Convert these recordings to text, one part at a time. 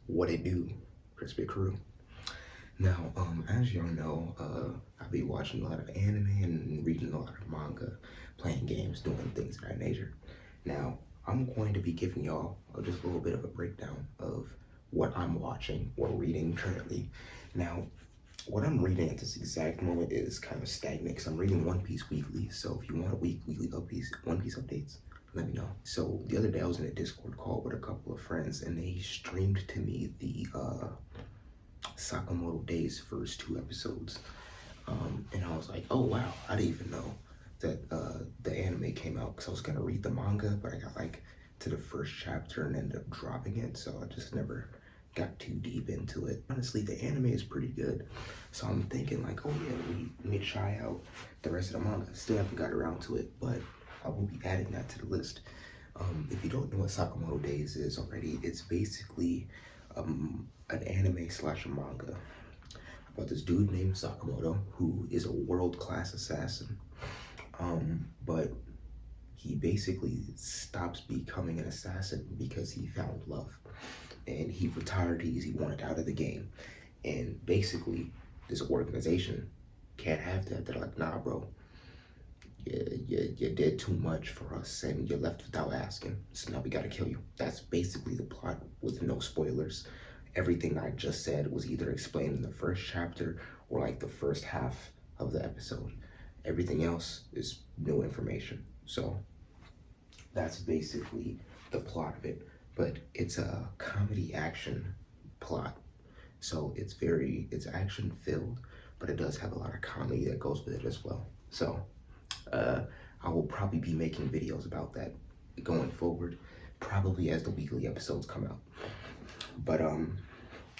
What it do, Crispy Crew. Now, as y'all know, I be watching a lot of anime and reading a lot of manga, playing games, doing things of that nature. Now, I'm going to be giving y'all just a little bit of a breakdown of what I'm watching or reading currently. Now, what I'm reading at this exact moment is kind of stagnant because I'm reading One Piece weekly. So if you want weekly One Piece updates, let me know. So the other day I was in a Discord call with a couple of friends and they streamed to me the Sakamoto Days first two episodes. And I was like, oh wow, I didn't even know that the anime came out because I was gonna read the manga, but I got like to the first chapter and ended up dropping it, so I just never got too deep into it. Honestly, the anime is pretty good, so I'm thinking like, oh yeah, let me try out the rest of the manga. Still haven't got around to it, but I will be adding that to the list. If you don't know what Sakamoto Days is already, it's basically an anime slash manga about this dude named Sakamoto who is a world-class assassin. But he basically stops becoming an assassin because he found love. And he retired, he wanted out of the game. And basically, this organization can't have that. They're like, nah, bro, you did too much for us and you left without asking. So now we gotta kill you. That's basically the plot with no spoilers. Everything I just said was either explained in the first chapter or like the first half of the episode. Everything else is new information. So that's basically the plot of it. But it's a comedy action plot. So it's action filled, but it does have a lot of comedy that goes with it as well. So I will probably be making videos about that going forward, probably as the weekly episodes come out. But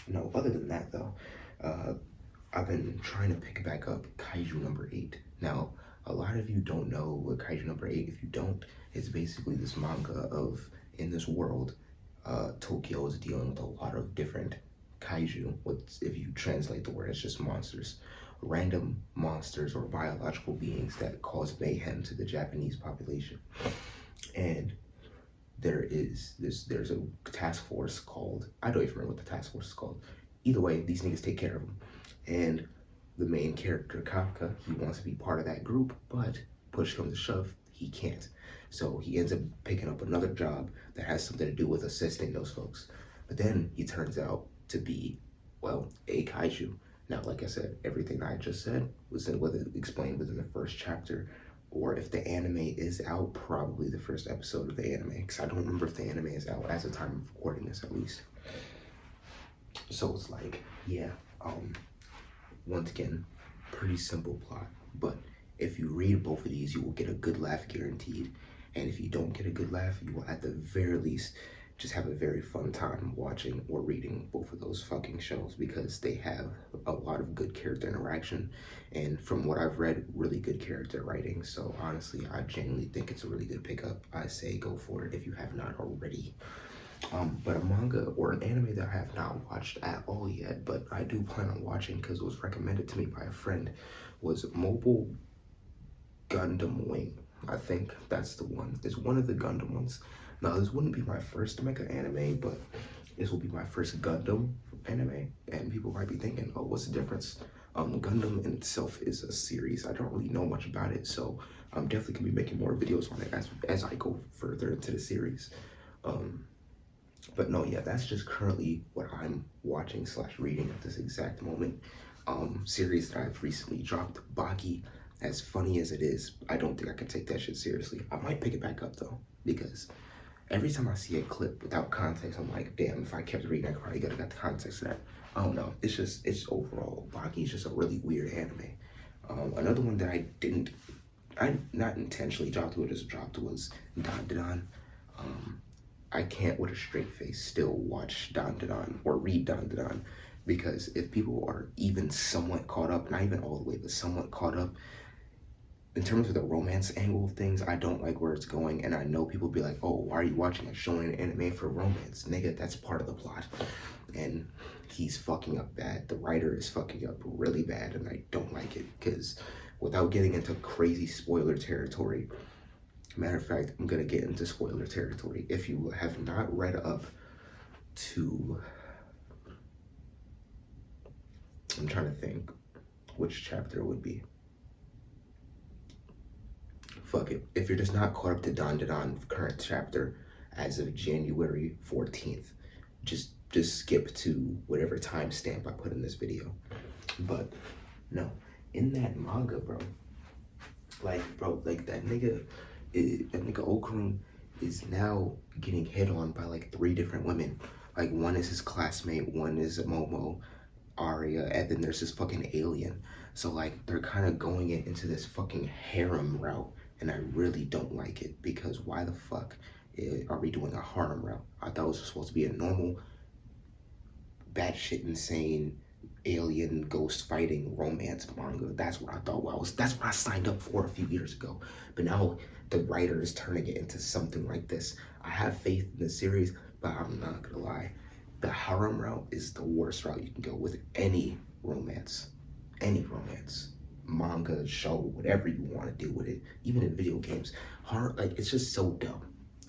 no, other than that though, I've been trying to pick back up Kaiju number 8. Now, a lot of you don't know what Kaiju number 8. If you don't, it's basically this manga of in this world, Tokyo is dealing with a lot of different kaiju. If you translate the word, it's just monsters, random monsters or biological beings that cause mayhem to the Japanese population. And there's a task force called, I don't even remember what the task force is called. Either way, these niggas take care of them. And the main character, Kafka, he wants to be part of that group, but push comes to shove, he can't. So he ends up picking up another job that has something to do with assisting those folks. But then he turns out to be, well, a kaiju. Now, like I said, everything I just said was explained within the first chapter, or if the anime is out, probably the first episode of the anime, because I don't remember if the anime is out as the time of recording this, at least. So it's like, yeah, once again, pretty simple plot, but if you read both of these, you will get a good laugh guaranteed. And if you don't get a good laugh, you will at the very least just have a very fun time watching or reading both of those fucking shows because they have a lot of good character interaction and from what I've read, really good character writing. So honestly, I genuinely think it's a really good pickup. I say go for it if you have not already. But a manga or an anime that I have not watched at all yet, but I do plan on watching because it was recommended to me by a friend, was Mobile Gundam Wing. I think that's the one. It's one of the Gundam ones. Now, this wouldn't be my first mecha anime, but this will be my first Gundam anime. And people might be thinking, oh, what's the difference? Gundam in itself is a series. I don't really know much about it, so I'm definitely gonna be making more videos on it as I go further into the series. But no, yeah, that's just currently what I'm watching slash reading at this exact moment. Series that I've recently dropped, Baki. As funny as it is, I don't think I can take that shit seriously. I might pick it back up though, because every time I see a clip without context, I'm like, damn, if I kept reading, I probably got the context of that. I don't know. It's overall, Baki is just a really weird anime. Another one that I not intentionally dropped to it, just dropped was Dandadan. I can't with a straight face still watch Dandadan or read Dandadan because if people are even somewhat caught up, not even all the way, but somewhat caught up, in terms of the romance angle of things, I don't like where it's going, and I know people be like, oh, why are you watching a show and anime for romance? Nigga, that's part of the plot. And he's fucking up bad. The writer is fucking up really bad, and I don't like it, because without getting into crazy spoiler territory, matter of fact, I'm gonna get into spoiler territory. If you have not read up to I'm trying to think which chapter it would be. Fuck it. If you're just not caught up to Don current chapter as of January 14th, just skip to whatever timestamp I put in this video. But no, in that manga, bro, like that nigga Okarun is now getting hit on by like 3 different women. Like one is his classmate, one is Momo, Arya, and then there's this fucking alien. So like they're kind of going into this fucking harem route, and I really don't like it because why the fuck are we doing a harem route? I thought it was supposed to be a normal, batshit insane, alien ghost fighting romance manga. That's what I thought. That's what I signed up for a few years ago. But now the writer is turning it into something like this. I have faith in the series, but I'm not gonna lie. The harem route is the worst route you can go with any romance. Manga, show, whatever you want to do with it, even in video games. Like it's just so dumb,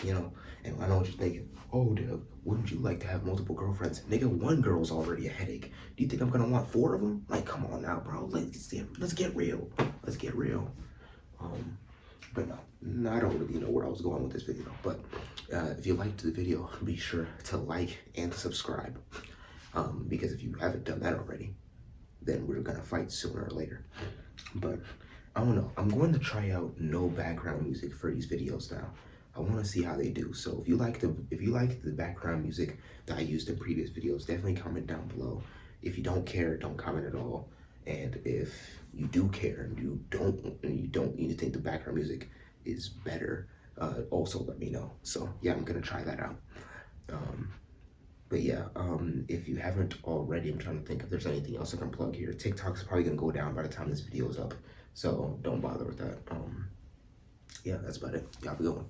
you know? And I know what you're thinking. Oh, Dev, wouldn't you like to have multiple girlfriends? Nigga, one girl's already a headache. Do you think I'm gonna want 4 of them? Like, come on now, bro. Let's get real. Let's get real. But no, I don't really know where I was going with this video. But if you liked the video, be sure to like and to subscribe. Because if you haven't done that already, then we're gonna fight sooner or later. But I don't know. I'm going to try out no background music for these videos now. I want to see how they do. So if you like the background music that I used in previous videos, definitely comment down below. If you don't care, don't comment at all. And if you do care and you think the background music is better, also let me know. So yeah, I'm gonna try that out. But yeah, if you haven't already, I'm trying to think if there's anything else I can plug here. TikTok's probably gonna go down by the time this video is up, so don't bother with that. Yeah, that's about it. Y'all have a good one.